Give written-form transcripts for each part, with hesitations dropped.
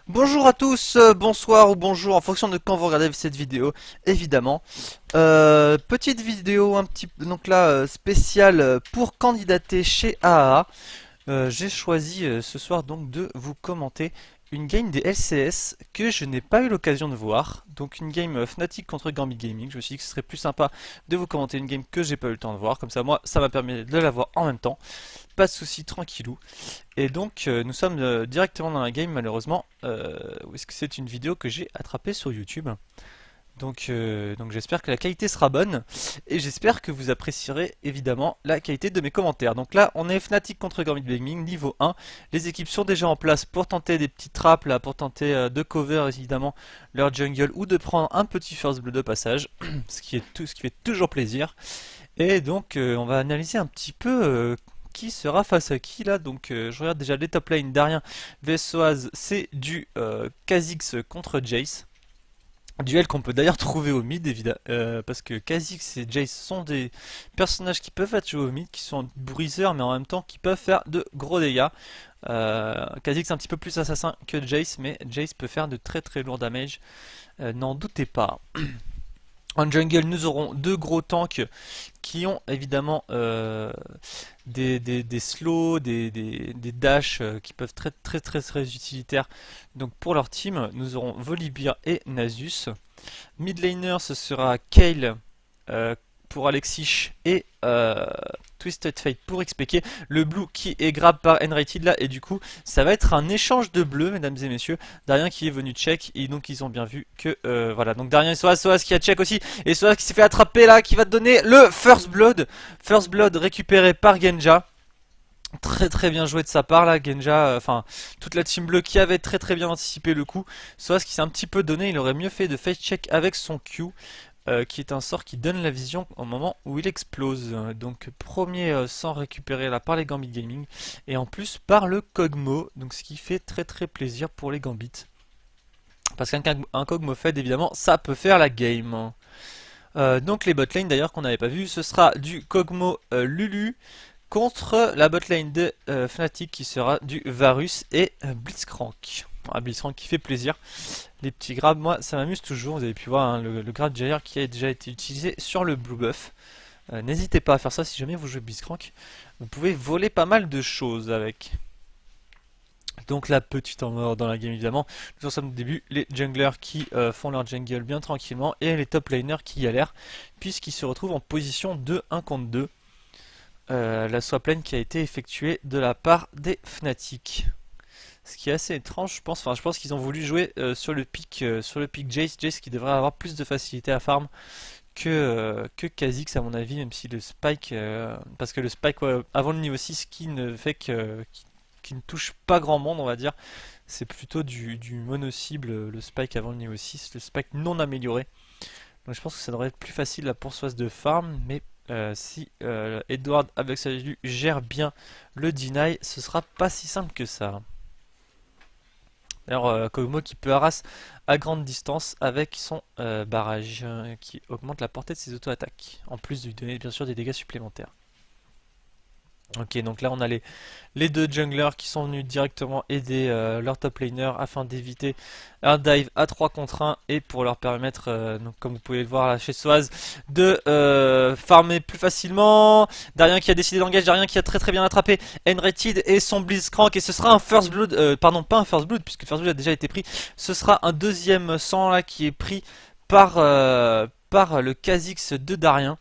Bonjour à tous, bonsoir ou bonjour en fonction de quand vous regardez cette vidéo, évidemment. Petite vidéo un petit donc là spéciale pour candidater chez AAA. J'ai choisi ce soir donc de vous commenter une game des LCS que je n'ai pas eu l'occasion de voir. Donc une game Fnatic contre Gambit Gaming. Je me suis dit que ce serait plus sympa de vous commenter une game que j'ai pas eu le temps de voir. Comme ça moi ça m'a permis de la voir en même temps. Pas de soucis, tranquillou. Et donc nous sommes directement dans la game malheureusement, où est-ce que c'est une vidéo que j'ai attrapée sur YouTube. Donc j'espère que la qualité sera bonne et j'espère que vous apprécierez évidemment la qualité de mes commentaires. Donc là on est Fnatic contre Gambit Gaming niveau 1. Les équipes sont déjà en place pour tenter des petites traps là, pour tenter de cover évidemment leur jungle ou de prendre un petit first blood de passage, ce qui fait toujours plaisir. Et donc on va analyser un petit peu qui sera face à qui là. Donc je regarde déjà les top lane. Darien Vessoaz, c'est du Kha'Zix contre Jace. Duel qu'on peut d'ailleurs trouver au mid, évidemment, parce que Kha'Zix et Jace sont des personnages qui peuvent être joués au mid, qui sont briseurs mais en même temps qui peuvent faire de gros dégâts. Kha'Zix un petit peu plus assassin que Jace, mais Jace peut faire de très très lourds damage, n'en doutez pas. En jungle, nous aurons deux gros tanks qui ont évidemment des slows, des dashs qui peuvent être très utilitaires. Donc pour leur team, nous aurons Volibear et Nasus. Mid laner, ce sera Kayle euh, pour Alexish et Twisted Fate pour XPK. Le blue qui est grab par Enrated là, et du coup ça va être un échange de bleu, mesdames et messieurs. Darien qui est venu check, et donc ils ont bien vu que voilà. Donc Darien et Soaz qui a check aussi, et Soaz qui s'est fait attraper là, qui va donner le First Blood. First Blood récupéré par Genja. Très bien joué de sa part là, Genja, enfin toute la team bleue qui avait très bien anticipé le coup. Soaz qui s'est un petit peu donné, il aurait mieux fait de face check avec son Q, qui est un sort qui donne la vision au moment où il explose. Donc premier sang récupéré là par les Gambit Gaming, et en plus par le Kog'Maw, donc ce qui fait très plaisir pour les Gambits. Parce qu'un Kog'Maw fed évidemment ça peut faire la game. Donc les botlane d'ailleurs qu'on n'avait pas vu, ce sera du Kog'Maw Lulu contre la botlane de Fnatic qui sera du Varus et Blitzcrank. Blitzcrank qui fait plaisir. Les petits grabs, moi ça m'amuse toujours. Vous avez pu voir hein, le grab Jair qui a déjà été utilisé sur le Blue Buff. N'hésitez pas à faire ça si jamais vous jouez Blitzcrank. Vous pouvez voler pas mal de choses avec. Donc la petite en mort dans la game évidemment. Nous en sommes au début, les junglers qui font leur jungle bien tranquillement et les top laners qui galèrent puisqu'ils se retrouvent en position de 1 contre 2. La swap lane qui a été effectuée de la part des Fnatic. Ce qui est assez étrange, je pense. Enfin, je pense qu'ils ont voulu jouer sur le pick Jace. Jace qui devrait avoir plus de facilité à farm que Kha'Zix à mon avis, même si le spike, parce que le spike avant le niveau 6 qui ne fait qui ne touche pas grand monde, on va dire. C'est plutôt du mono-cible, le spike avant le niveau 6, le spike non amélioré. Donc je pense que ça devrait être plus facile la poursuite de farm, mais si Edward avec sa vue gère bien le deny, ce sera pas si simple que ça. D'ailleurs, Kog'Maw qui peut harass à grande distance avec son barrage qui augmente la portée de ses auto-attaques, en plus de lui donner bien sûr des dégâts supplémentaires. Ok, donc là on a les deux junglers qui sont venus directement aider leur top laner afin d'éviter un dive à 3 contre 1 et pour leur permettre, donc comme vous pouvez le voir là chez Soaz, de farmer plus facilement. Darien qui a décidé d'engager, Darien qui a très bien attrapé Enrated et son Blitzcrank, et ce sera un first blood, pardon pas un first blood puisque le first blood a déjà été pris, ce sera un deuxième sang là qui est pris par le Kha'Zix de Darien.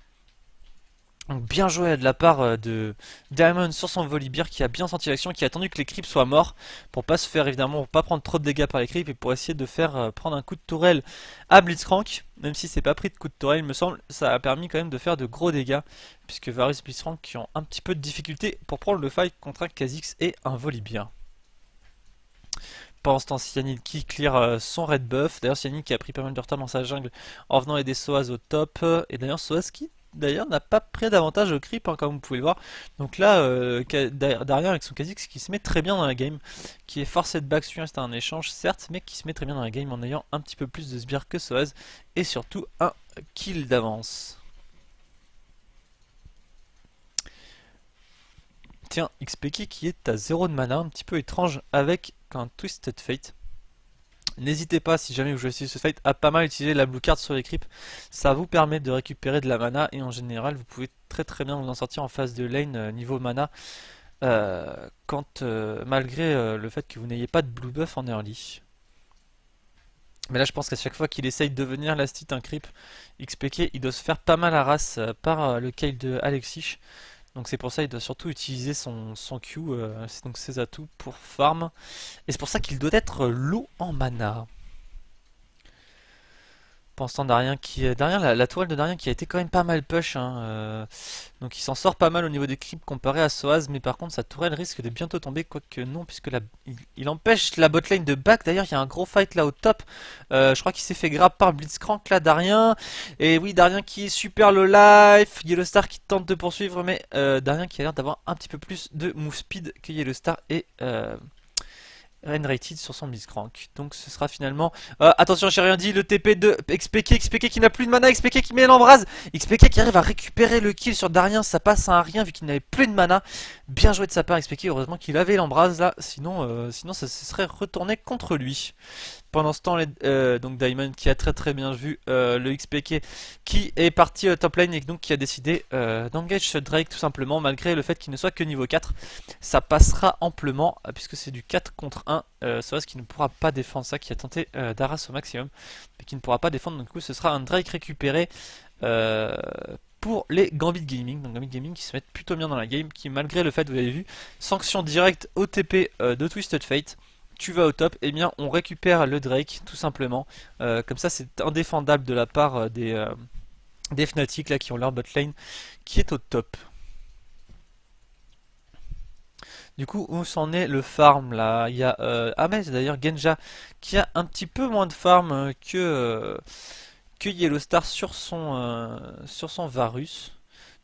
Donc bien joué de la part de Diamond sur son Volibear qui a bien senti l'action, qui a attendu que les creeps soient morts pour pas se faire évidemment, pour pas prendre trop de dégâts par les creeps et pour essayer de faire prendre un coup de tourelle à Blitzcrank. Même si c'est pas pris de coup de tourelle, il me semble, ça a permis quand même de faire de gros dégâts puisque Varus et Blitzcrank qui ont un petit peu de difficulté pour prendre le fight contre un Kha'Zix et un Volibear. Pendant ce temps, Cyanide qui clear son red buff. D'ailleurs, Cyanide qui a pris pas mal de retard dans sa jungle en venant aider Soaz au top. Et d'ailleurs, Soaz qui d'ailleurs n'a pas pris d'avantage au creep hein, comme vous pouvez le voir. Donc là Darien avec son Kha'Zix qui se met très bien dans la game, qui est forcé de back sur un échange certes, mais qui se met très bien dans la game en ayant un petit peu plus de sbires que Soaz et surtout un kill d'avance. Tiens, XPK qui est à 0 de mana, un petit peu étrange avec un Twisted Fate. N'hésitez pas, si jamais vous jouez ce fight, à pas mal utiliser la blue card sur les creeps. Ça vous permet de récupérer de la mana et en général, vous pouvez très très bien vous en sortir en phase de lane niveau mana. Malgré le fait que vous n'ayez pas de blue buff en early. Mais là je pense qu'à chaque fois qu'il essaye de devenir last hit un creep XPK, il doit se faire pas mal à race par le kill de Alexis. Donc c'est pour ça qu'il doit surtout utiliser son Q, donc ses atouts pour farm. Et c'est pour ça qu'il doit être low en mana. Pensant Darien Darien, la tourelle de Darien qui a été quand même pas mal push, hein, donc il s'en sort pas mal au niveau des creeps comparé à Soaz, mais par contre sa tourelle risque de bientôt tomber, quoique non, puisque il empêche la botlane de back. D'ailleurs il y a un gros fight là au top, je crois qu'il s'est fait grab par Blitzcrank là, Darien, et oui, Darien qui est super low life, Yellowstar qui tente de poursuivre, mais Darien qui a l'air d'avoir un petit peu plus de move speed que Yellowstar et Rated sur son Blitzcrank. Donc ce sera finalement... attention, j'ai rien dit, le TP de XPK, XPK qui n'a plus de mana, XPK qui met l'embrase, XPK qui arrive à récupérer le kill sur Darien, ça passe à un rien vu qu'il n'avait plus de mana. Bien joué de sa part XPK, heureusement qu'il avait l'embrase là, sinon ça se serait retourné contre lui. Pendant ce temps, donc Diamond qui a très très bien vu le XPK qui est parti top lane et donc qui a décidé d'engage ce Drake tout simplement, malgré le fait qu'il ne soit que niveau 4. Ça passera amplement puisque c'est du 4 contre 1. Soaz qui ne pourra pas défendre ça, qui a tenté d'arras au maximum, mais qui ne pourra pas défendre. Donc du coup, ce sera un Drake récupéré pour les Gambit Gaming. Donc Gambit Gaming qui se mettent plutôt bien dans la game, qui malgré le fait, vous avez vu, sanction directe au TP de Twisted Fate. Tu vas au top, et bien on récupère le Drake tout simplement. Comme ça c'est indéfendable de la part des Fnatic là qui ont leur botlane qui est au top. Du coup où s'en est le farm là? Il y a mais d'ailleurs Genja qui a un petit peu moins de farm que Yellowstar sur son Varus.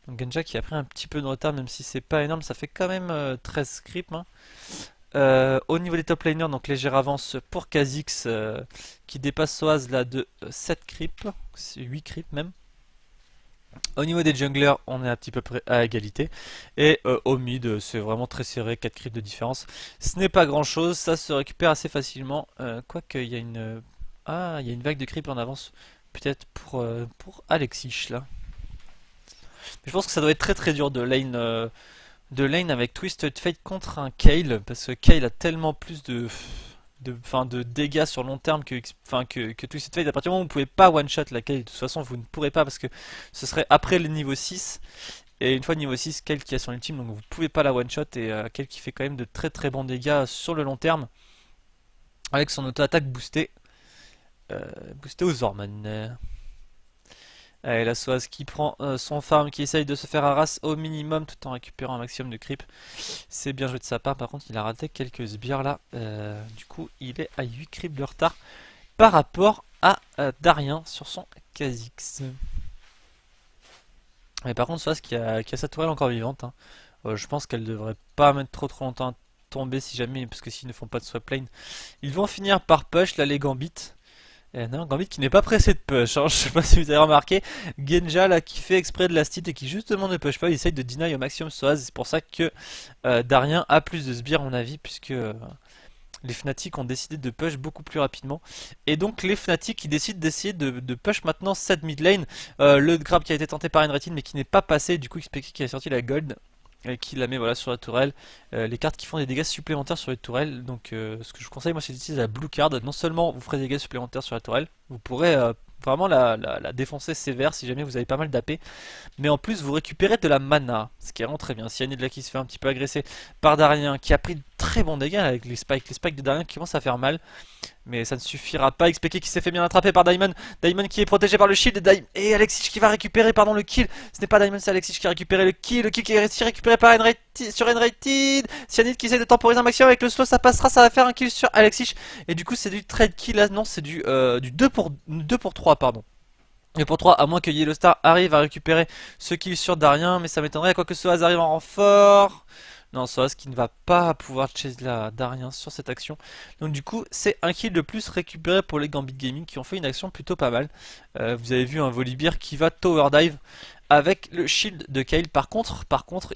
Donc Genja qui a pris un petit peu de retard, même si c'est pas énorme, ça fait quand même 13 scripts, hein. Au niveau des top laners, donc légère avance pour Kha'Zix qui dépasse Soaz là de 7 creeps, 8 creeps même. Au niveau des junglers, on est un petit peu près à égalité. Et au mid, c'est vraiment très serré, 4 creeps de différence. Ce n'est pas grand chose, ça se récupère assez facilement. Quoique, il y a il y a une vague de creeps en avance, peut-être pour Alexis là. Mais je pense que ça doit être très très dur de lane avec Twisted Fate contre un Kayle, parce que Kayle a tellement plus de dégâts sur long terme que Twisted Fate. À partir du moment où vous ne pouvez pas one shot la Kayle, de toute façon vous ne pourrez pas parce que ce serait après le niveau 6. Et une fois niveau 6, Kayle qui a son ultime, donc vous ne pouvez pas la one shot. Et Kayle qui fait quand même de très très bons dégâts sur le long terme avec son auto-attaque boostée, boostée aux hormones. Allez, la Soaz qui prend son farm, qui essaye de se faire harass au minimum tout en récupérant un maximum de creep. C'est bien joué de sa part, par contre il a raté quelques sbires là. Du coup il est à 8 creeps de retard par rapport à Darien sur son Kha'Zix. Mais par contre Soaz qui a sa tourelle encore vivante, hein. Je pense qu'elle devrait pas mettre trop longtemps à tomber si jamais, parce que s'ils ne font pas de swap lane, ils vont finir par push là les Gambits. Non, Gambit qui n'est pas pressé de push, hein. Je sais pas si vous avez remarqué. Genja là qui fait exprès de last hit et qui justement ne push pas, il essaye de deny au maximum Soaz. C'est pour ça que Darien a plus de sbires à mon avis, puisque les Fnatic ont décidé de push beaucoup plus rapidement. Et donc les Fnatic qui décident d'essayer de push maintenant cette mid lane. Le grab qui a été tenté par Enrated mais qui n'est pas passé, du coup XPK qui a sorti la gold. Et qui la met voilà sur la tourelle, les cartes qui font des dégâts supplémentaires sur les tourelles. Donc ce que je vous conseille moi c'est d'utiliser la blue card. Non seulement vous ferez des dégâts supplémentaires sur la tourelle, vous pourrez vraiment la défoncer sévère si jamais vous avez pas mal d'AP, mais en plus vous récupérez de la mana, ce qui est vraiment très bien. Si Yanid là qui se fait un petit peu agresser par Darien qui a pris de très bons dégâts avec les spikes de Darien qui commencent à faire mal, mais ça ne suffira pas. XPK qui s'est fait bien attraper par Diamond, Diamond qui est protégé par le shield et Alexis qui va récupérer le kill. Ce n'est pas Diamond, c'est Alexis qui a récupéré le kill qui est récupéré par sur Enrated. Cyanide qui essaie de temporiser un maximum avec le slow, ça passera, ça va faire un kill sur Alexis. Et du coup c'est du trade kill là, non c'est du 2 pour 3 pardon. Et pour 3, à moins que Yellowstar arrive à récupérer ce kill sur Darien, mais ça m'étonnerait, quoique Soaz arrive en renfort. Non, Soaz qui ne va pas pouvoir chase la Darien sur cette action. Donc du coup, c'est un kill de plus récupéré pour les Gambit Gaming qui ont fait une action plutôt pas mal. Vous avez vu un Volibear qui va tower dive avec le shield de Kayle. Par contre,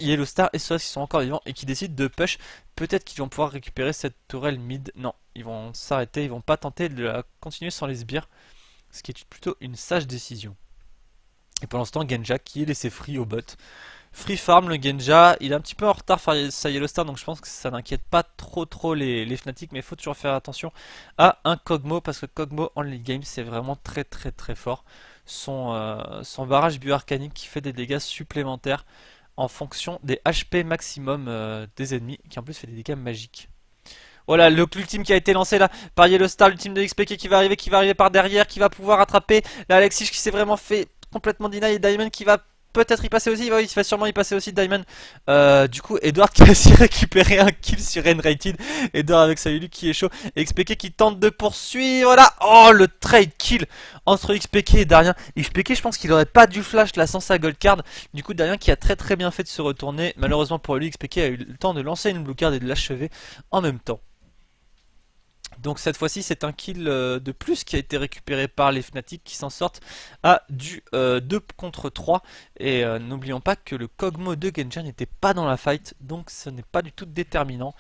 Yellowstar et Soaz qui sont encore vivants et qui décident de push. Peut-être qu'ils vont pouvoir récupérer cette tourelle mid. Non, ils vont s'arrêter, ils vont pas tenter de la continuer sans les sbires. Ce qui est plutôt une sage décision. Et pendant ce temps, Genja qui est laissé free au bot. Free farm le Genja, il est un petit peu en retard face à Yellowstar, donc je pense que ça n'inquiète pas trop les Fnatic, mais il faut toujours faire attention à un Kog'Maw, parce que Kog'Maw en late game c'est vraiment très fort. Son barrage bioarcanique qui fait des dégâts supplémentaires en fonction des HP maximum des ennemis, qui en plus fait des dégâts magiques. Voilà, l'ultime qui a été lancé là par Yellowstar, l'ultime de XPK qui va arriver par derrière, qui va pouvoir attraper la Alexis qui s'est vraiment fait complètement deny, et Diamond qui va peut-être y passer aussi, il va sûrement y passer aussi Diamond. Du coup, Edward qui a aussi récupéré un kill sur Enrated. Edward avec sa Lulu qui est chaud. Et XPK qui tente de poursuivre. Voilà. Oh, le trade kill entre XPK et Darien. XPK, je pense qu'il aurait pas dû flash là sans sa gold card. Du coup, Darien qui a très bien fait de se retourner. Malheureusement pour lui, XPK a eu le temps de lancer une blue card et de l'achever en même temps. Donc cette fois-ci c'est un kill de plus qui a été récupéré par les Fnatic qui s'en sortent à du 2 contre 3. Et n'oublions pas que le Kog'Maw de Genja n'était pas dans la fight, donc ce n'est pas du tout déterminant.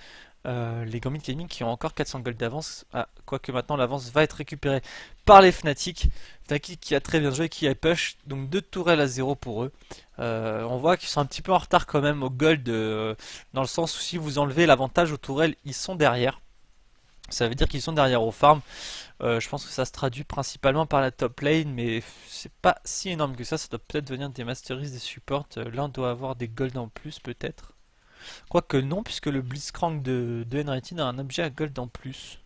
Les Gambit Gaming qui ont encore 400 gold d'avance, quoique maintenant l'avance va être récupérée par les Fnatic. Fnatic qui a très bien joué, qui a push, donc 2 tourelles à 0 pour eux. On voit qu'ils sont un petit peu en retard quand même au gold, dans le sens où si vous enlevez l'avantage aux tourelles, ils sont derrière. Ça veut dire qu'ils sont derrière au farm. Je pense que ça se traduit principalement par la top lane, mais c'est pas si énorme que ça. Ça doit peut-être venir des masteries, des supports. L'un doit avoir des gold en plus, peut-être. Quoique non, puisque le Blitzcrank de Enrated a un objet à gold en plus.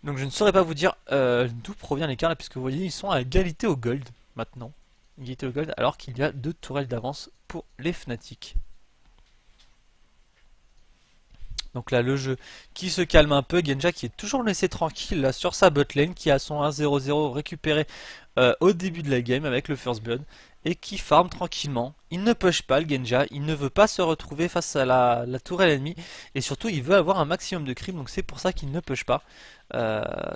Donc je ne saurais pas vous dire d'où provient l'écart là, puisque vous voyez, ils sont à égalité au gold maintenant. Égalité au gold, alors qu'il y a 2 tourelles d'avance pour les Fnatic. Donc là le jeu qui se calme un peu, Genja qui est toujours laissé tranquille là sur sa botlane, qui a son 1-0-0 récupéré au début de la game avec le first blood, et qui farm tranquillement. Il ne push pas le Genja, il ne veut pas se retrouver face à la tourelle ennemie, et surtout il veut avoir un maximum de creep, donc c'est pour ça qu'il ne push pas.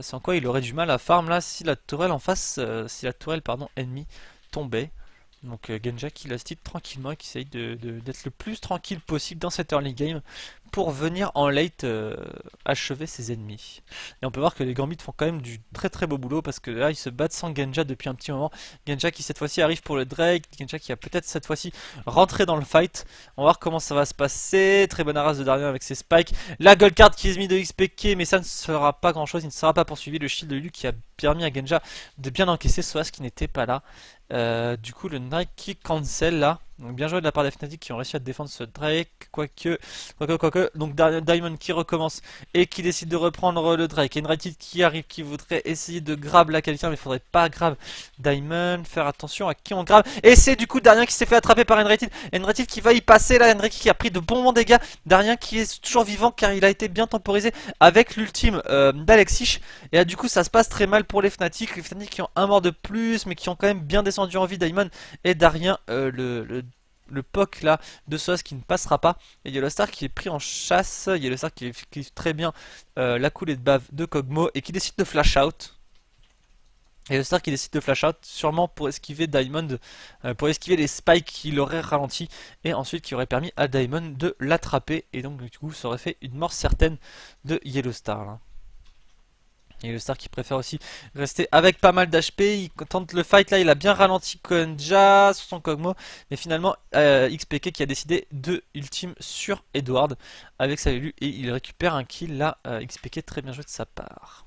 Sans quoi il aurait du mal à farm là si la tourelle en face, si la tourelle pardon ennemie tombait. Donc Genja qui la stick tranquillement et qui essaye d'être le plus tranquille possible dans cette early game pour venir en late achever ses ennemis. Et on peut voir que les Gambits font quand même du très beau boulot, parce que là ils se battent sans Genja depuis un petit moment. Genja qui cette fois-ci arrive pour le Drake, Genja qui a peut-être cette fois-ci rentré dans le fight. On va voir comment ça va se passer. Très bonne arras de Darien avec ses spikes. La gold card qui est mise de XPK, mais ça ne sera pas grand chose, il ne sera pas poursuivi. Le shield de Lu qui a permis à Genja de bien encaisser Soaz qui n'était pas là. Du coup le Drake qui cancel là. Donc bien joué de la part des Fnatic qui ont réussi à défendre ce Drake, quoique. Donc Diamond qui recommence et qui décide de reprendre le Drake. Enrated qui arrive, qui voudrait essayer de grab là quelqu'un, mais il faudrait pas grab Diamond, faire attention à qui on grab. Et c'est du coup Darien qui s'est fait attraper par Enrated. Enrated qui va y passer là, Enrated qui a pris de bons dégâts. Darien qui est toujours vivant car il a été bien temporisé avec l'ultime d'Alexis. Et là du coup ça se passe très mal pour les Fnatic. Les Fnatic qui ont un mort de plus, mais qui ont quand même bien descendu en vie Diamond et Darien le POC là de Soaz qui ne passera pas, et Yellowstar qui est pris en chasse. Yellowstar qui esquive très bien la coulée de bave de Kog'Maw et qui décide de flash out. Yellowstar qui décide de flash out sûrement pour esquiver Diamond, pour esquiver les spikes qui l'auraient ralenti, et ensuite qui aurait permis à Diamond de l'attraper, et donc du coup ça aurait fait une mort certaine de Yellowstar là. Yellowstar qui préfère aussi rester avec pas mal d'HP. Il tente le fight là, il a bien ralenti Genja sur son Kog'Maw, mais finalement XPK qui a décidé de ultime sur Edward avec sa Lulu, et il récupère un kill là. XPK très bien joué de sa part.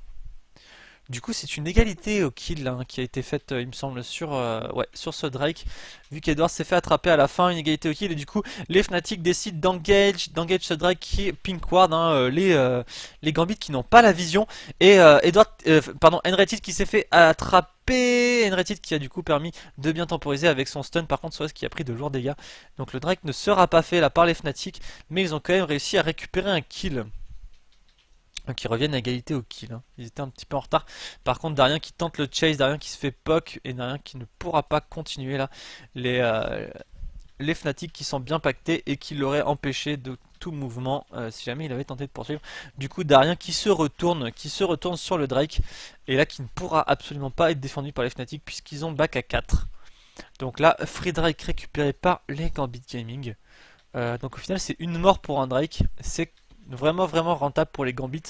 Du coup c'est une égalité au kill hein, qui a été faite il me semble sur, sur ce Drake. Vu qu'Edward s'est fait attraper à la fin, une égalité au kill, et du coup les Fnatic décident d'engage ce Drake qui est pink ward, hein, les Gambits qui n'ont pas la vision. Et Enrated qui s'est fait attraper. Enrated qui a du coup permis de bien temporiser avec son stun. Par contre Soaz qui a pris de lourds dégâts. Donc le Drake ne sera pas fait là par les Fnatic, mais ils ont quand même réussi à récupérer un kill. Donc ils reviennent à égalité au kill, hein. Ils étaient un petit peu en retard. Par contre Darien qui tente le chase, Darien qui se fait poke, et Darien qui ne pourra pas continuer là. Les Fnatic qui sont bien pactés et qui l'auraient empêché de tout mouvement si jamais il avait tenté de poursuivre. Du coup Darien qui se retourne sur le Drake, et là qui ne pourra absolument pas être défendu par les Fnatic puisqu'ils ont back à 4. Donc là, Free Drake récupéré par les Gambit Gaming. Donc au final, c'est une mort pour un Drake. C'est vraiment vraiment rentable pour les Gambit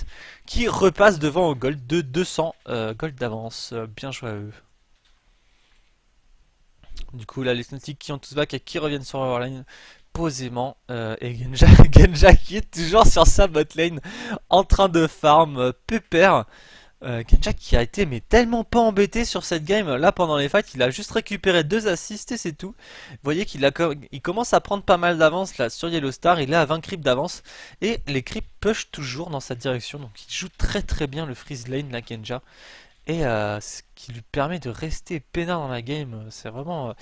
qui repassent devant au gold de 200 gold d'avance. Bien joué à eux. Du coup, là, les Fnatic qui ont tous back et qui reviennent sur leur lane posément. Et Genja, Genja qui est toujours sur sa bot lane en train de farm pépère. Genja qui a été mais tellement pas embêté sur cette game là pendant les fights, il a juste récupéré 2 assists et c'est tout. Vous voyez il commence à prendre pas mal d'avance là sur Yellow Star, il est à 20 creeps d'avance et les creeps push toujours dans sa direction, donc il joue très très bien le freeze lane la Genja et ce qui lui permet de rester peinard dans la game. C'est vraiment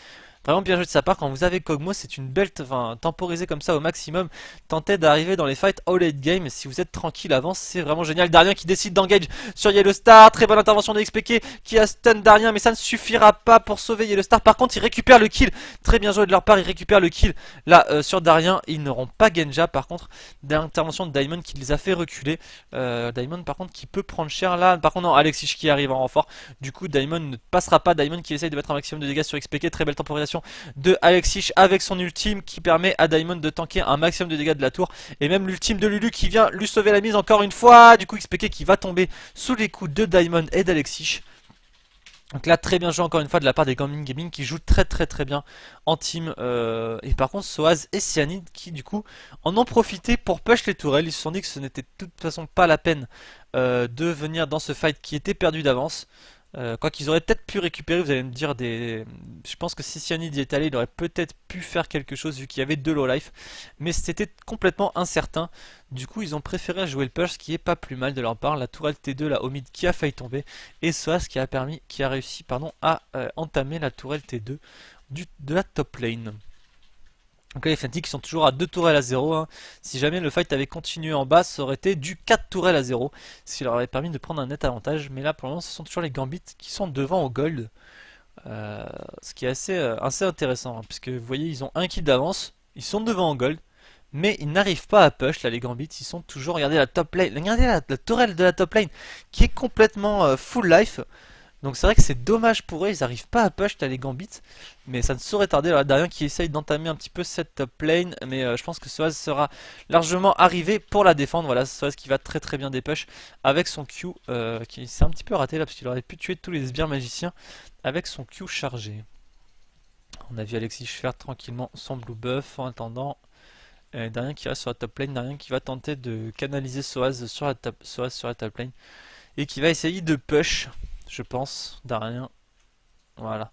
vraiment bien joué de sa part. Quand vous avez Kog'Maw, c'est une belle, enfin, temporiser comme ça au maximum. Tentez d'arriver dans les fights all late game. Si vous êtes tranquille avant, c'est vraiment génial. Darien qui décide d'engage sur Yellow Star. Très bonne intervention de XPK qui a stun Darien, mais ça ne suffira pas pour sauver Yellow Star. Par contre, il récupère le kill. Très bien joué de leur part, il récupère le kill. Là, sur Darien, ils n'auront pas Genja. Par contre, d'intervention de Diamond qui les a fait reculer. Diamond, par contre, qui peut prendre cher. Là, par contre, non, Alexis qui arrive en renfort. Du coup, Diamond ne passera pas. Diamond qui essaye de mettre un maximum de dégâts sur XPK. Très belle temporisation de Alexis avec son ultime qui permet à Diamond de tanker un maximum de dégâts de la tour. Et même l'ultime de Lulu qui vient lui sauver la mise encore une fois. Du coup, XPK qui va tomber sous les coups de Diamond et d'Alexis. Donc là, très bien joué encore une fois de la part des Gambit Gaming qui jouent très très très bien en team. Et par contre, Soaz et Cyanide qui du coup en ont profité pour push les tourelles. Ils se sont dit que ce n'était de toute façon pas la peine de venir dans ce fight qui était perdu d'avance. Quoi qu'ils auraient peut-être pu récupérer, vous allez me dire des... Je pense que si Cyanide y est allé, il aurait peut-être pu faire quelque chose vu qu'il y avait 2 low life. Mais c'était complètement incertain. Du coup, ils ont préféré jouer le push, ce qui est pas plus mal de leur part. La tourelle T2, la Omid qui a failli tomber. Et Soaz qui a réussi à entamer la tourelle T2 de la top lane. Donc là les Fnatic sont toujours à 2 tourelles à 0 hein. Si jamais le fight avait continué en bas, ça aurait été du 4 tourelles à 0, ce qui leur avait permis de prendre un net avantage. Mais là pour le moment ce sont toujours les Gambit qui sont devant au gold, ce qui est assez intéressant hein, puisque vous voyez ils ont un kill d'avance, ils sont devant au gold, mais ils n'arrivent pas à push là les Gambit, ils sont toujours, regardez la top lane, regardez la tourelle de la top lane qui est complètement full life. Donc c'est vrai que c'est dommage pour eux, ils n'arrivent pas à push les Gambit, mais ça ne saurait tarder. Alors Darien qui essaye d'entamer un petit peu cette top lane, mais je pense que Soaz sera largement arrivé pour la défendre. Voilà, Soaz qui va très très bien dépush avec son Q, qui s'est un petit peu raté là, parce qu'il aurait pu tuer tous les sbires magiciens avec son Q chargé. On a vu Alexis faire tranquillement son blue buff en attendant. Darien qui reste sur la top lane, Darien qui va tenter de canaliser Soaz sur la top lane, et qui va essayer de push. Je pense, Darien. Voilà.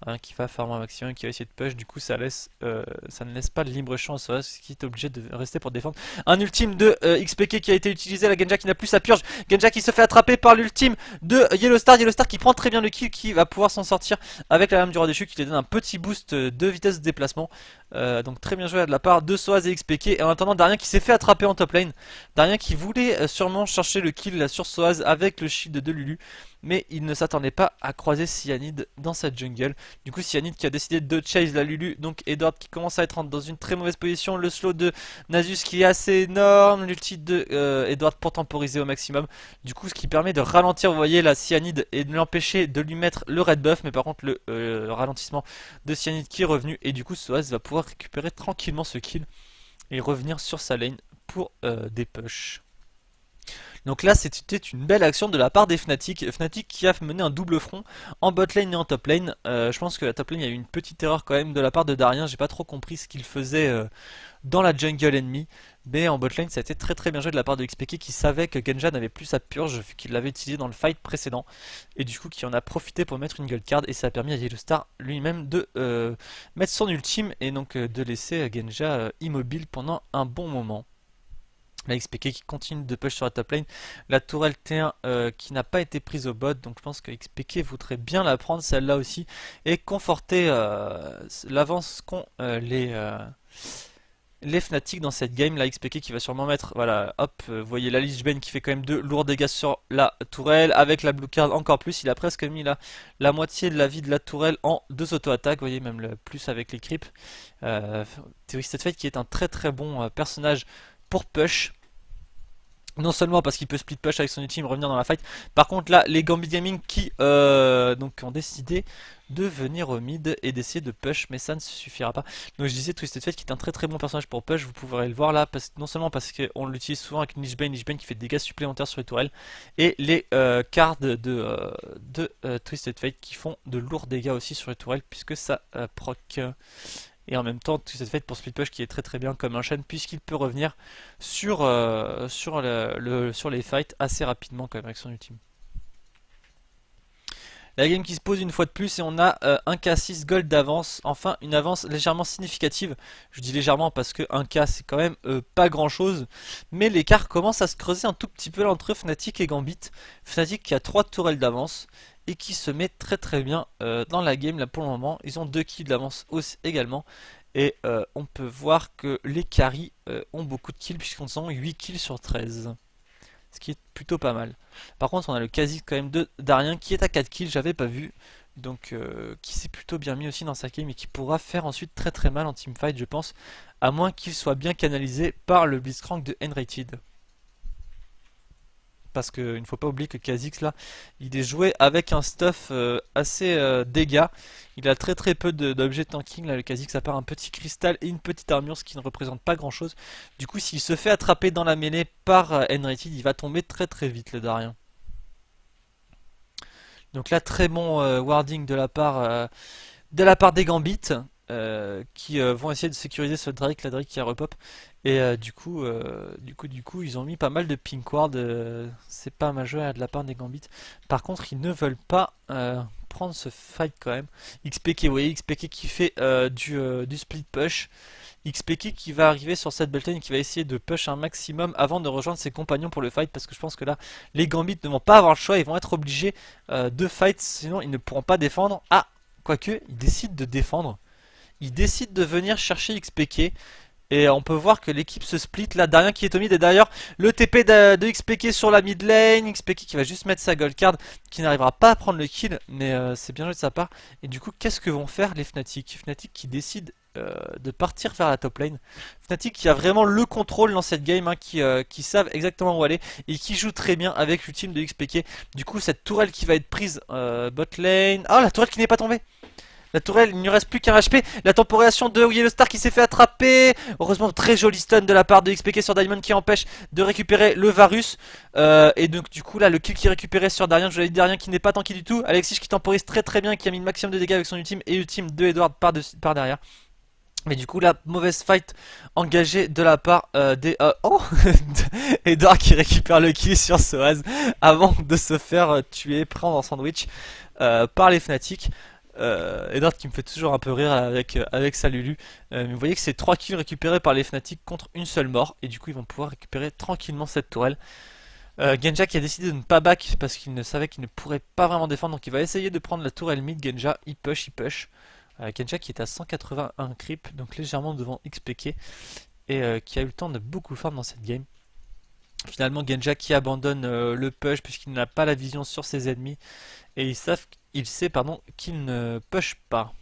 Darien qui va farmer un maximum, qui va essayer de push. Du coup, ça ne laisse pas de libre champ à Soaz, qui est obligé de rester pour défendre. Un ultime de XPK qui a été utilisé. La Genja qui n'a plus sa purge. Genja qui se fait attraper par l'ultime de Yellow Star. Yellow Star qui prend très bien le kill, qui va pouvoir s'en sortir avec la lame du roi déchu, qui lui donne un petit boost de vitesse de déplacement. Donc très bien joué de la part de Soaz et XPK. Et en attendant, Darien qui s'est fait attraper en top lane. Darien qui voulait sûrement chercher le kill là, sur Soaz avec le shield de Lulu, mais il ne s'attendait pas à croiser Cyanide dans cette jungle. Du coup, Cyanide qui a décidé de chase la Lulu. Donc Edward qui commence à être dans une très mauvaise position. Le slow de Nasus qui est assez énorme. L'ulti de Edward pour temporiser au maximum. Du coup, ce qui permet de ralentir, vous voyez, la Cyanide et de l'empêcher de lui mettre le red buff. Mais par contre, le ralentissement de Cyanide qui est revenu. Et du coup, Soaz va pouvoir récupérer tranquillement ce kill et revenir sur sa lane pour des push. Donc là c'était une belle action de la part des Fnatic. Fnatic qui a mené un double front en bot lane et en top lane. Je pense que la top lane il y a eu une petite erreur quand même de la part de Darien. J'ai pas trop compris ce qu'il faisait dans la jungle ennemie. Mais en bot lane ça a été très très bien joué de la part de XPK qui savait que Genja n'avait plus sa purge vu qu'il l'avait utilisé dans le fight précédent. Et du coup qui en a profité pour mettre une gold card. Et ça a permis à Yellow Star lui-même de mettre son ultime et donc de laisser Genja immobile pendant un bon moment. La XPK qui continue de push sur la top lane. La tourelle T1 qui n'a pas été prise au bot. Donc je pense que XPK voudrait bien la prendre celle-là aussi. Et conforter l'avance qu'ont les Fnatic dans cette game. La XPK qui va sûrement mettre, voilà, hop, vous voyez la Lich Bane qui fait quand même de lourds dégâts sur la tourelle. Avec la blue card encore plus. Il a presque mis la moitié de la vie de la tourelle en 2 auto-attaques. Vous voyez même le plus avec les creeps. Twisted Fate qui est un très très bon personnage pour push. Non seulement parce qu'il peut split push avec son ultime revenir dans la fight. Par contre là les Gambit Gaming qui donc ont décidé de venir au mid et d'essayer de push, mais ça ne suffira pas. Donc je disais Twisted Fate qui est un très très bon personnage pour push, vous pourrez le voir là, non seulement parce qu'on l'utilise souvent avec Lich Bane qui fait des dégâts supplémentaires sur les tourelles, et les cards de Twisted Fate qui font de lourds dégâts aussi sur les tourelles puisque ça proc. Et en même temps, Twisted Fate pour split push qui est très très bien comme un chaîne puisqu'il peut revenir sur les fights assez rapidement quand même avec son ultime. La game qui se pose une fois de plus et on a un K6 gold d'avance, enfin une avance légèrement significative. Je dis légèrement parce que 1K c'est quand même pas grand chose, mais l'écart commence à se creuser un tout petit peu là entre Fnatic et Gambit. Fnatic qui a 3 tourelles d'avance et qui se met très très bien dans la game là pour le moment. Ils ont 2 kills d'avance aussi également. Et on peut voir que les carries ont beaucoup de kills puisqu'on ont 8 kills sur 13. Ce qui est plutôt pas mal. Par contre on a le Kha'Zix quand même de Darien qui est à 4 kills, j'avais pas vu. Donc qui s'est plutôt bien mis aussi dans sa game et qui pourra faire ensuite très très mal en teamfight je pense. À moins qu'il soit bien canalisé par le Blitzcrank de Enrated. Parce qu'il ne faut pas oublier que Kha'Zix là, il est joué avec un stuff assez dégâts. Il a très très peu d'objets tanking là, le Kha'Zix, à part un petit cristal et une petite armure, ce qui ne représente pas grand chose. Du coup, s'il se fait attraper dans la mêlée par Enrated, il va tomber très très vite le Darien. Donc là, très bon warding de la part des Gambits. Qui vont essayer de sécuriser ce Drake, la Drake qui a repop. Et du coup, ils ont mis pas mal de pink ward. C'est pas mal joué de la part des Gambits. Par contre, ils ne veulent pas prendre ce fight quand même. XPK, vous voyez, XPK qui fait du split push. XPK qui va arriver sur cette belt lane et qui va essayer de push un maximum avant de rejoindre ses compagnons pour le fight. Parce que je pense que là, les Gambits ne vont pas avoir le choix. Ils vont être obligés de fight, sinon ils ne pourront pas défendre. Ah, quoique, ils décident de défendre. Il décide de venir chercher XPK. Et on peut voir que l'équipe se split là, Darien qui est au mid et d'ailleurs le TP de XPK sur la mid lane, XPK qui va juste mettre sa gold card, qui n'arrivera pas à prendre le kill, mais c'est bien joué de sa part. Et du coup qu'est-ce que vont faire les Fnatic? Fnatic qui décide de partir vers la top lane. Fnatic qui a vraiment le contrôle dans cette game, hein, qui savent exactement où aller et qui joue très bien avec l'ultime de XPK. Du coup cette tourelle qui va être prise bot lane. Oh, la tourelle qui n'est pas tombée! La tourelle, il ne reste plus qu'un HP. La temporisation de Yellowstar qui s'est fait attraper. Heureusement, très joli stun de la part de XPK sur Diamond qui empêche de récupérer le Varus. Et donc, du coup, là, le kill qui est récupéré sur Darien. Je l'ai dit, Darien qui n'est pas tanky du tout. Alexis qui temporise très très bien, qui a mis le maximum de dégâts avec son ultime. Et ultime de Edward par derrière. Mais du coup, la mauvaise fight engagée de la part des... oh Edward qui récupère le kill sur Soaz avant de se faire tuer, prendre en sandwich par les Fnatic. Edward qui me fait toujours un peu rire avec sa Lulu. Mais vous voyez que c'est 3 kills récupérés par les Fnatic contre une seule mort. Et du coup, ils vont pouvoir récupérer tranquillement cette tourelle. Genja qui a décidé de ne pas back parce qu'il ne savait qu'il ne pourrait pas vraiment défendre. Donc il va essayer de prendre la tourelle mid. Genja, il push. Genja qui est à 181 creep, donc légèrement devant XPK. Et qui a eu le temps de beaucoup farm dans cette game. Finalement, Genja qui abandonne le push puisqu'il n'a pas la vision sur ses ennemis. Et il sait qu'il ne push pas.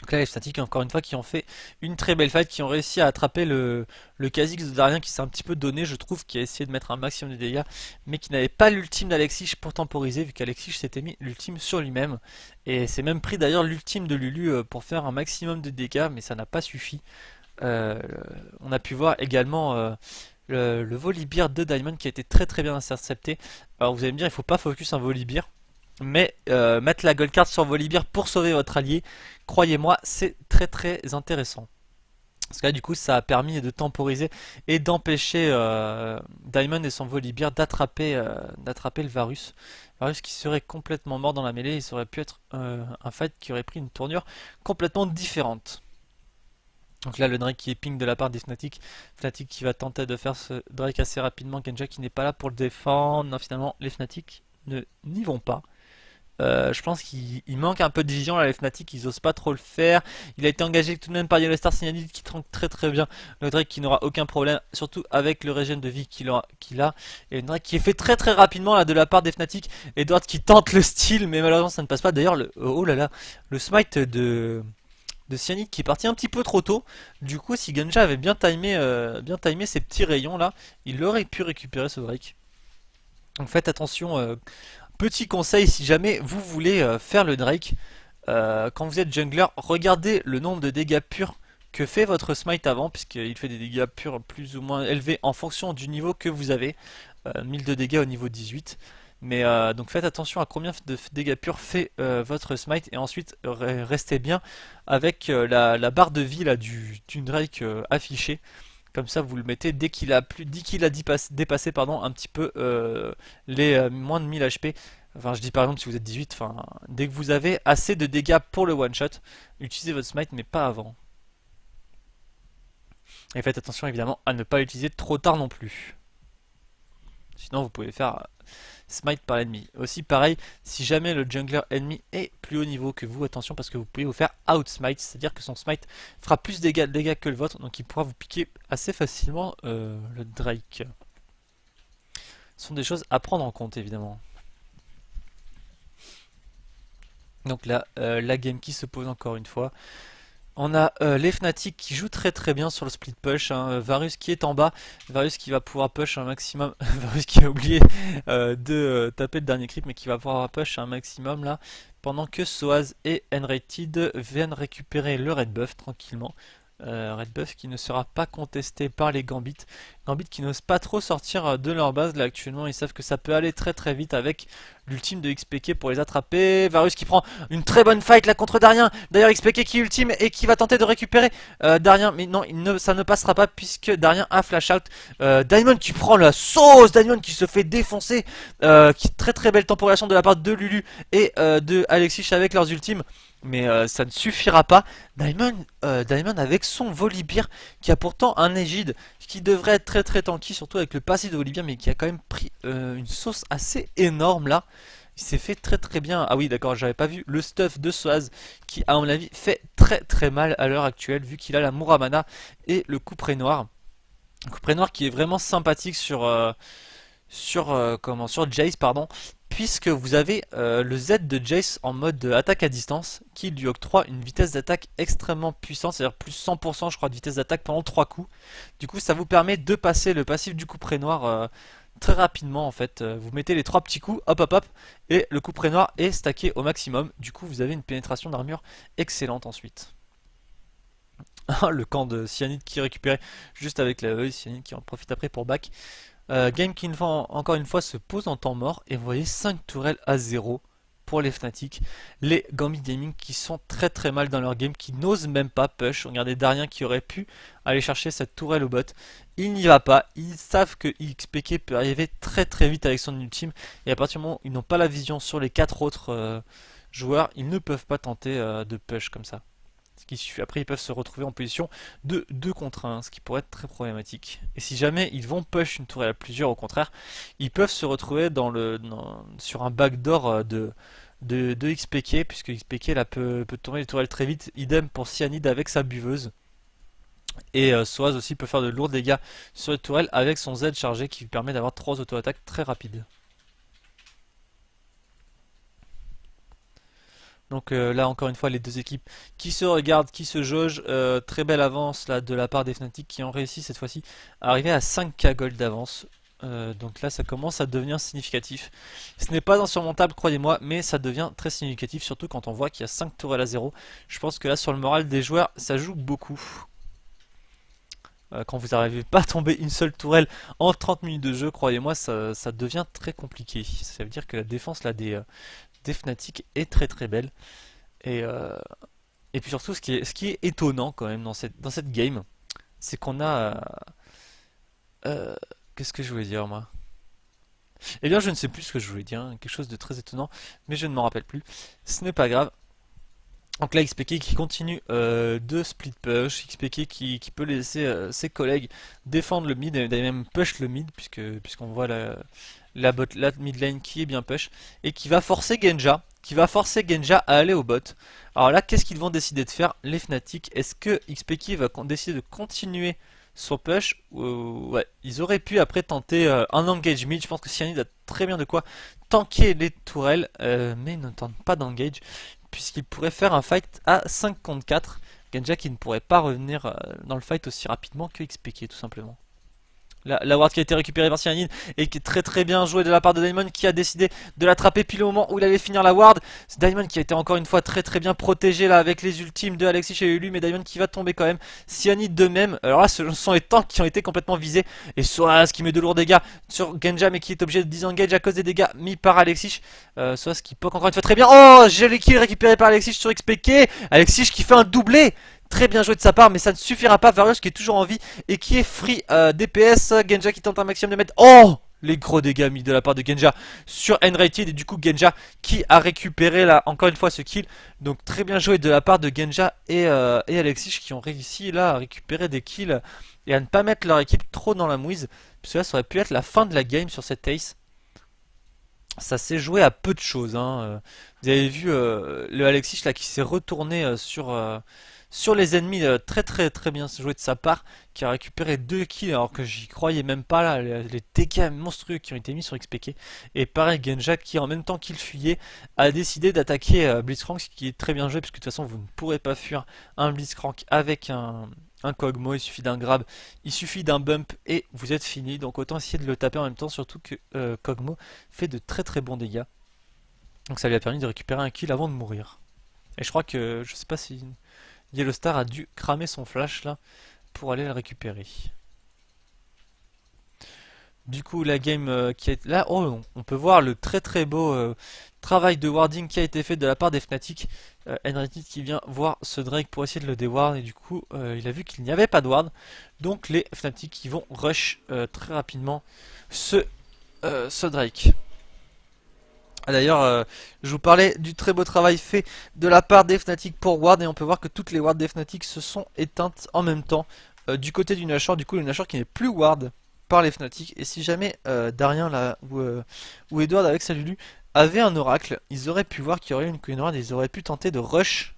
Donc là, les Fnatic, encore une fois, qui ont fait une très belle fight, qui ont réussi à attraper le Kha'Zix de Darien qui s'est un petit peu donné, je trouve, qui a essayé de mettre un maximum de dégâts, mais qui n'avait pas l'ultime d'Alexis pour temporiser, vu qu'Alexis s'était mis l'ultime sur lui-même. Et c'est même pris d'ailleurs l'ultime de Lulu pour faire un maximum de dégâts, mais ça n'a pas suffi. On a pu voir également le Volibear de Diamond qui a été très très bien intercepté. Alors vous allez me dire, il faut pas focus un Volibear, mais mettre la gold card sur Volibear pour sauver votre allié, croyez-moi, c'est très très intéressant. Parce que là du coup ça a permis de temporiser et d'empêcher Diamond et son Volibear d'attraper le Varus. Varus qui serait complètement mort dans la mêlée, et ça aurait pu être un fight qui aurait pris une tournure complètement différente. Donc là le Drake qui est ping de la part des Fnatic. Fnatic qui va tenter de faire ce Drake assez rapidement. Genja qui n'est pas là pour le défendre. Non, finalement les Fnatic n'y vont pas. Je pense qu'il manque un peu de vision là, les Fnatic, ils osent pas trop le faire. Il a été engagé tout de même par Yellowstar Signalid qui tronque très très bien. Le Drake qui n'aura aucun problème, surtout avec le régène de vie qu'il a. Et le Drake qui est fait très très rapidement là de la part des Fnatic. Edward qui tente le steal, mais malheureusement ça ne passe pas. D'ailleurs, oh là là, le smite de Cyanide qui est parti un petit peu trop tôt. Du coup, si Genja avait bien timé ces petits rayons là, il aurait pu récupérer ce Drake. Donc faites attention. Petit conseil, si jamais vous voulez faire le Drake, quand vous êtes jungler, regardez le nombre de dégâts purs que fait votre smite avant, puisqu'il fait des dégâts purs plus ou moins élevés en fonction du niveau que vous avez. 1000 de dégâts au niveau 18. Mais donc faites attention à combien de dégâts purs fait votre smite, et ensuite restez bien avec la barre de vie là, du Drake affichée. Comme ça, vous le mettez dès qu'il a dépassé pardon, un petit peu les moins de 1000 HP. Enfin, je dis par exemple si vous êtes 18, enfin, dès que vous avez assez de dégâts pour le one shot, utilisez votre smite, mais pas avant. Et faites attention évidemment à ne pas l'utiliser trop tard non plus. Sinon, vous pouvez faire smite par l'ennemi. Aussi, pareil, si jamais le jungler ennemi est plus haut niveau que vous, attention parce que vous pouvez vous faire outsmite, c'est-à-dire que son smite fera plus de dégâts que le vôtre, donc il pourra vous piquer assez facilement le Drake. Ce sont des choses à prendre en compte évidemment. Donc là, la game qui se pose encore une fois. On a les Fnatic qui jouent très très bien sur le split push, hein. Varus qui est en bas, Varus qui va pouvoir push un maximum, Varus qui a oublié de taper le dernier creep mais qui va pouvoir push un maximum là, pendant que Soaz et Enrated viennent récupérer le red buff tranquillement. Red buff qui ne sera pas contesté par les Gambit. Gambit qui n'osent pas trop sortir de leur base là actuellement, ils savent que ça peut aller très très vite avec l'ultime de XPK pour les attraper. Varus qui prend une très bonne fight là contre Darien. D'ailleurs XPK qui ultime et qui va tenter de récupérer Darien, mais non, ça ne passera pas puisque Darien a flash out. Diamond qui prend la sauce, Diamond qui se fait défoncer, très très belle temporisation de la part de Lulu et de Alexis avec leurs ultimes. Mais ça ne suffira pas. Diamond avec son Volibear qui a pourtant un Égide qui devrait être très très tanky, surtout avec le passif de Volibear, mais qui a quand même pris une sauce assez énorme là. Il s'est fait très très bien. Ah oui d'accord, j'avais pas vu le stuff de Soaz qui à mon avis fait très très mal à l'heure actuelle vu qu'il a la Muramana et le couperet noir. Le couperet noir qui est vraiment sympathique sur Jace pardon, puisque vous avez le Z de Jace en mode attaque à distance qui lui octroie une vitesse d'attaque extrêmement puissante, c'est-à-dire plus 100% je crois de vitesse d'attaque pendant 3 coups. Du coup ça vous permet de passer le passif du couperet noir très rapidement en fait. Vous mettez les 3 petits coups, hop hop hop, et le couperet noir est stacké au maximum. Du coup vous avez une pénétration d'armure excellente ensuite. Le camp de Cyanide qui est récupéré juste avec la E, Cyanide qui en profite après pour back. Game qui encore une fois se pose en temps mort et vous voyez 5 tourelles à 0 pour les Fnatic. Les Gambit Gaming qui sont très très mal dans leur game, qui n'osent même pas push. Regardez Darien qui aurait pu aller chercher cette tourelle au bot. Il n'y va pas, ils savent que XPK peut arriver très très vite avec son ultime et à partir du moment où ils n'ont pas la vision sur les 4 autres joueurs, ils ne peuvent pas tenter de push comme ça. Après ils peuvent se retrouver en position de 2 contre 1, ce qui pourrait être très problématique. Et si jamais ils vont push une tourelle à plusieurs, au contraire, ils peuvent se retrouver sur un backdoor de XPK, puisque XPK là, peut tourner les tourelles très vite. Idem pour Cyanide avec sa buveuse. Et Soaz aussi peut faire de lourds dégâts sur les tourelles avec son Z chargé qui lui permet d'avoir 3 auto-attaques très rapides. Donc là encore une fois les deux équipes qui se regardent, qui se jaugent, très belle avance là de la part des Fnatic qui ont réussi cette fois-ci à arriver à 5k gold d'avance. Donc là ça commence à devenir significatif. Ce n'est pas insurmontable croyez-moi, mais ça devient très significatif surtout quand on voit qu'il y a 5 tourelles à 0. Je pense que là sur le moral des joueurs ça joue beaucoup. Quand vous n'arrivez pas à tomber une seule tourelle en 30 minutes de jeu, croyez-moi ça devient très compliqué. Ça veut dire que la défense là des Fnatic est très très belle. Et, et puis surtout, ce qui est étonnant quand même dans cette game, c'est qu'on a... qu'est-ce que je voulais dire moi? Eh bien, je ne sais plus ce que je voulais dire, hein, quelque chose de très étonnant, mais je ne m'en rappelle plus. Ce n'est pas grave. Donc là, XPK qui continue de split push, XPK qui peut laisser ses collègues défendre le mid, et même push le mid, puisqu'on voit la mid lane qui est bien push, et qui va forcer Genja, à aller au bot. Alors là, qu'est-ce qu'ils vont décider de faire, les Fnatic? Est-ce que XPK va décider de continuer son push? Ouais, ils auraient pu après tenter un engage mid. Je pense que Cyanide a très bien de quoi tanker les tourelles, mais ne tente pas d'engage, puisqu'il pourrait faire un fight à 5 contre 4 Genja qui ne pourrait pas revenir dans le fight aussi rapidement que XPK tout simplement. La ward qui a été récupérée par Cyanide et qui est très très bien joué de la part de Daimon qui a décidé de l'attraper pile au moment où il allait finir la ward. C'est Daimon qui a été encore une fois très très bien protégé là avec les ultimes de Alexis et Ulu, mais Daimon qui va tomber quand même. Cyanide de même. Alors là ce sont les tanks qui ont été complètement visés et Soaz qui met de lourds dégâts sur Genja mais qui est obligé de disengage à cause des dégâts mis par Alexis. Soaz qui poke encore une fois très bien. Oh, j'ai le kill récupéré par Alexis sur XPK. Alexis qui fait un doublé. Très bien joué de sa part, mais ça ne suffira pas. Varios qui est toujours en vie et qui est free DPS. Genja qui tente un maximum de mettre. Oh, les gros dégâts mis de la part de Genja sur Enrated. Et du coup, Genja qui a récupéré là encore une fois ce kill. Donc, très bien joué de la part de Genja et Alexis qui ont réussi là à récupérer des kills et à ne pas mettre leur équipe trop dans la mouise. Parce que là, ça aurait pu être la fin de la game sur cette ace. Ça s'est joué à peu de choses. Hein. Vous avez vu le Alexis là qui s'est retourné sur les ennemis, très très très bien joué de sa part, qui a récupéré 2 kills alors que j'y croyais même pas là, les dégâts monstrueux qui ont été mis sur XPK. Et pareil, Genja qui en même temps qu'il fuyait a décidé d'attaquer Blitzcrank, ce qui est très bien joué puisque de toute façon vous ne pourrez pas fuir un Blitzcrank avec un Kog'Maw, il suffit d'un grab, il suffit d'un bump et vous êtes fini. Donc autant essayer de le taper en même temps, surtout que Kog'Maw fait de très très bons dégâts. Donc ça lui a permis de récupérer un kill avant de mourir. Et je crois que, je sais pas si Yellowstar a dû cramer son flash là pour aller le récupérer. Du coup la game qui est là, oh, on peut voir le très très beau travail de warding qui a été fait de la part des Fnatic. Enrated qui vient voir ce Drake pour essayer de le déward et du coup il a vu qu'il n'y avait pas de ward. Donc les Fnatic qui vont rush très rapidement ce Drake. D'ailleurs, je vous parlais du très beau travail fait de la part des Fnatic pour ward et on peut voir que toutes les wards des Fnatic se sont éteintes en même temps du côté du Nashor. Du coup, le Nashor qui n'est plus ward par les Fnatic. Et si jamais Darien là ou Edward avec sa Lulu avaient un oracle, ils auraient pu voir qu'il y aurait une Queen Ward et ils auraient pu tenter de rush,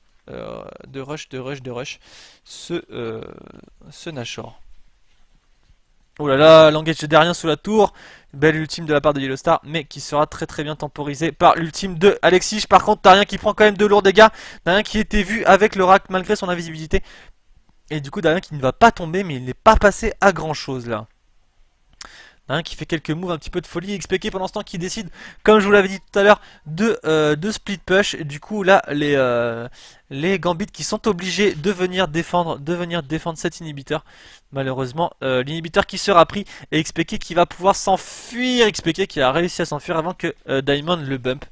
ce Nashor. Oh là là, l'engage de Darien sous la tour. Belle ultime de la part de Yellowstar, mais qui sera très très bien temporisé par l'ultime de Alexis. Par contre, Darien qui prend quand même de lourds dégâts. Darien qui était vu avec l'oracle malgré son invisibilité. Et du coup, Darien qui ne va pas tomber, mais il n'est pas passé à grand chose là. Darien qui fait quelques moves un petit peu de folie. XPK pendant ce temps qui décide, comme je vous l'avais dit tout à l'heure, de split push. Et du coup, là, les Gambits qui sont obligés de venir défendre cet inhibiteur. Malheureusement, l'inhibiteur qui sera pris et XPK qui va pouvoir s'enfuir. XPK qui a réussi à s'enfuir avant que Diamond le bump.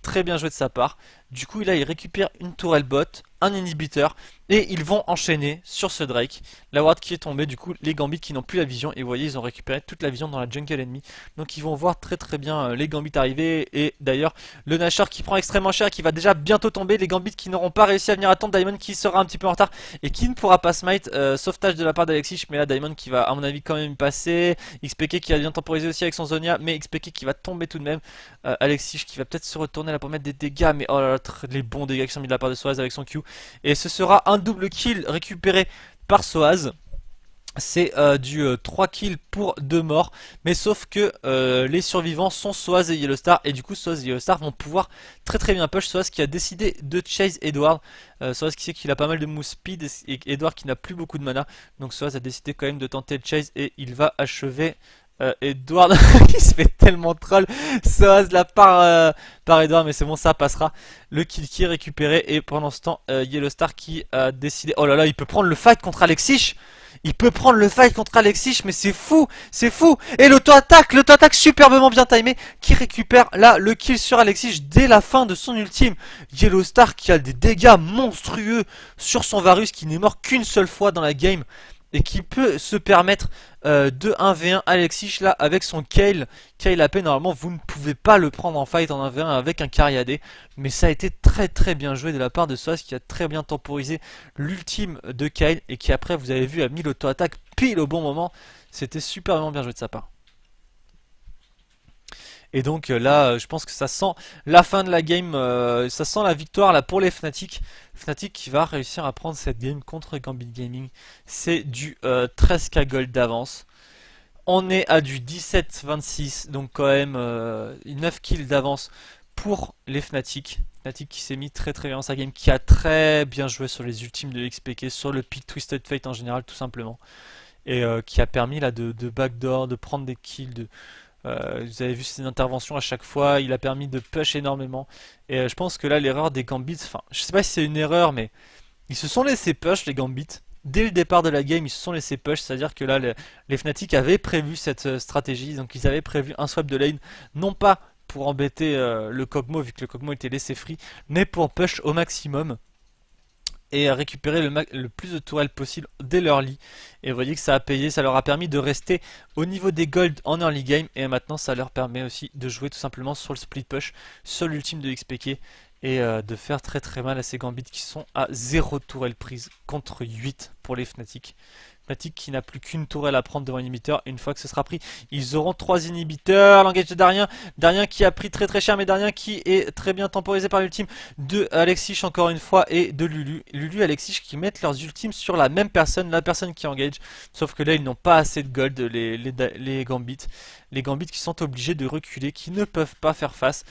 Très bien joué de sa part. Du coup, là, il récupère une tourelle bot, un inhibiteur, et ils vont enchaîner sur ce Drake. La ward qui est tombée, du coup, les Gambits qui n'ont plus la vision. Et vous voyez, ils ont récupéré toute la vision dans la jungle ennemie. Donc, ils vont voir très très bien les Gambits arriver. Et d'ailleurs, le Nashor qui prend extrêmement cher, qui va déjà bientôt tomber. Les Gambits qui n'auront pas réussi à venir attendre. Diamond qui sera un petit peu en retard et qui ne pourra pas smite. Sauvetage de la part d'Alexis, mais là, Diamond qui va, à mon avis, quand même passer. XPK qui a bien temporisé aussi avec son Zonia, mais XPK qui va tomber tout de même. Alexis qui va peut-être se retourner là pour mettre des dégâts, mais oh là là, les bons dégâts qui sont mis de la part de Soaz avec son Q. Et ce sera un double kill récupéré par Soaz. C'est du 3 kills pour 2 morts. Mais sauf que les survivants sont Soaz et Yellowstar. Et du coup Soaz et Yellowstar vont pouvoir très très bien push. Soaz qui a décidé de chase Edward. Soaz qui sait qu'il a pas mal de move speed. Et Edward qui n'a plus beaucoup de mana. Donc Soaz a décidé quand même de tenter le chase. Et il va achever Edward qui se fait tellement troll. Soaz là par Edward, mais c'est bon, ça passera. Le kill qui est récupéré. Et pendant ce temps, Yellowstar qui a décidé. Oh là là, il peut prendre le fight contre Alexis. Il peut prendre le fight contre Alexis, mais c'est fou, c'est fou. Et l'auto-attaque superbement bien timé, qui récupère là le kill sur Alexis dès la fin de son ultime. Yellowstar qui a des dégâts monstrueux sur son Varus, qui n'est mort qu'une seule fois dans la game. Et qui peut se permettre de 1v1 Alexis là avec son Kayle. Kayle AP, normalement vous ne pouvez pas le prendre en fight en 1v1 avec un carry AD. Mais ça a été très très bien joué de la part de Soaz qui a très bien temporisé l'ultime de Kayle. Et qui après vous avez vu a mis l'auto-attaque pile au bon moment. C'était superbement bien joué de sa part. Et donc là, je pense que ça sent la fin de la game, ça sent la victoire là pour les Fnatic. Fnatic qui va réussir à prendre cette game contre Gambit Gaming. C'est du 13k gold d'avance. On est à du 17-26, donc quand même 9 kills d'avance pour les Fnatic. Fnatic qui s'est mis très très bien dans sa game, qui a très bien joué sur les ultimes de XPK, sur le pick Twisted Fate en général tout simplement. Et qui a permis là de backdoor, de prendre des kills, vous avez vu ses interventions à chaque fois, il a permis de push énormément. Et je pense que là l'erreur des Gambits, enfin je sais pas si c'est une erreur mais ils se sont laissés push les Gambits. Dès le départ de la game ils se sont laissés push, c'est à dire que là les Fnatic avaient prévu cette stratégie, donc ils avaient prévu un swap de lane, non pas pour embêter le Kog'Maw vu que le Kog'Maw était laissé free, mais pour push au maximum et récupérer le plus de tourelles possible dès l'early. Et vous voyez que ça a payé, ça leur a permis de rester au niveau des gold en early game. Et maintenant ça leur permet aussi de jouer tout simplement sur le split push, sur l'ultime de XPK. Et de faire très très mal à ces Gambits qui sont à 0 tourelle prise contre 8 pour les Fnatic. Fnatic qui n'a plus qu'une tourelle à prendre devant l'inhibiteur. Une fois que ce sera pris, ils auront 3 inhibiteurs. L'engage de Darien. Darien qui a pris très très cher, mais Darien qui est très bien temporisé par l'ultime de Alexich encore une fois et de Lulu. Lulu et Alexich qui mettent leurs ultimes sur la même personne, la personne qui engage. Sauf que là, ils n'ont pas assez de gold, les Gambits. Les Gambits qui sont obligés de reculer, qui ne peuvent pas faire face.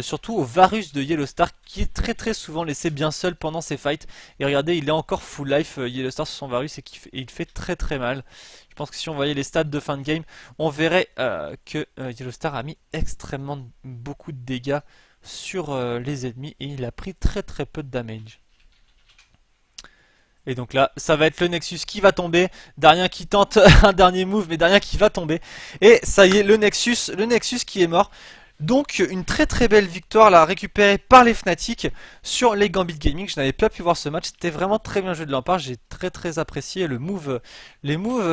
Surtout au Varus de Yellowstar qui est très très souvent laissé bien seul pendant ses fights. Et regardez, il est encore full life Yellowstar sur son Varus et il fait très très mal. Je pense que si on voyait les stats de fin de game, on verrait que Yellowstar a mis extrêmement beaucoup de dégâts sur les ennemis et il a pris très très peu de damage. Et donc là, ça va être le Nexus qui va tomber. Darien qui tente un dernier move, mais Darien qui va tomber. Et ça y est, le Nexus qui est mort. Donc une très très belle victoire là récupérée par les Fnatic sur les Gambit Gaming. Je n'avais pas pu voir ce match, c'était vraiment très bien joué de leur part. J'ai très très apprécié les moves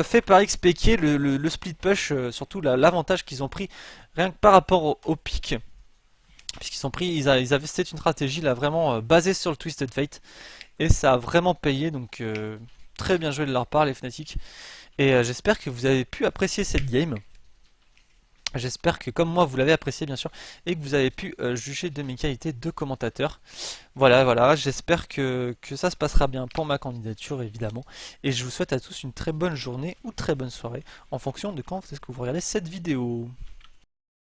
faits par XPK, le split push, surtout l'avantage qu'ils ont pris rien que par rapport au pick. Puisqu'ils ont pris, ils avaient c'était une stratégie là vraiment basée sur le Twisted Fate. Et ça a vraiment payé, donc très bien joué de leur part les Fnatic. Et j'espère que vous avez pu apprécier cette game. J'espère que comme moi vous l'avez apprécié bien sûr. Et que vous avez pu juger de mes qualités de commentateur. Voilà, j'espère que ça se passera bien pour ma candidature évidemment. Et je vous souhaite à tous une très bonne journée ou très bonne soirée. En fonction de quand est-ce que vous regardez cette vidéo.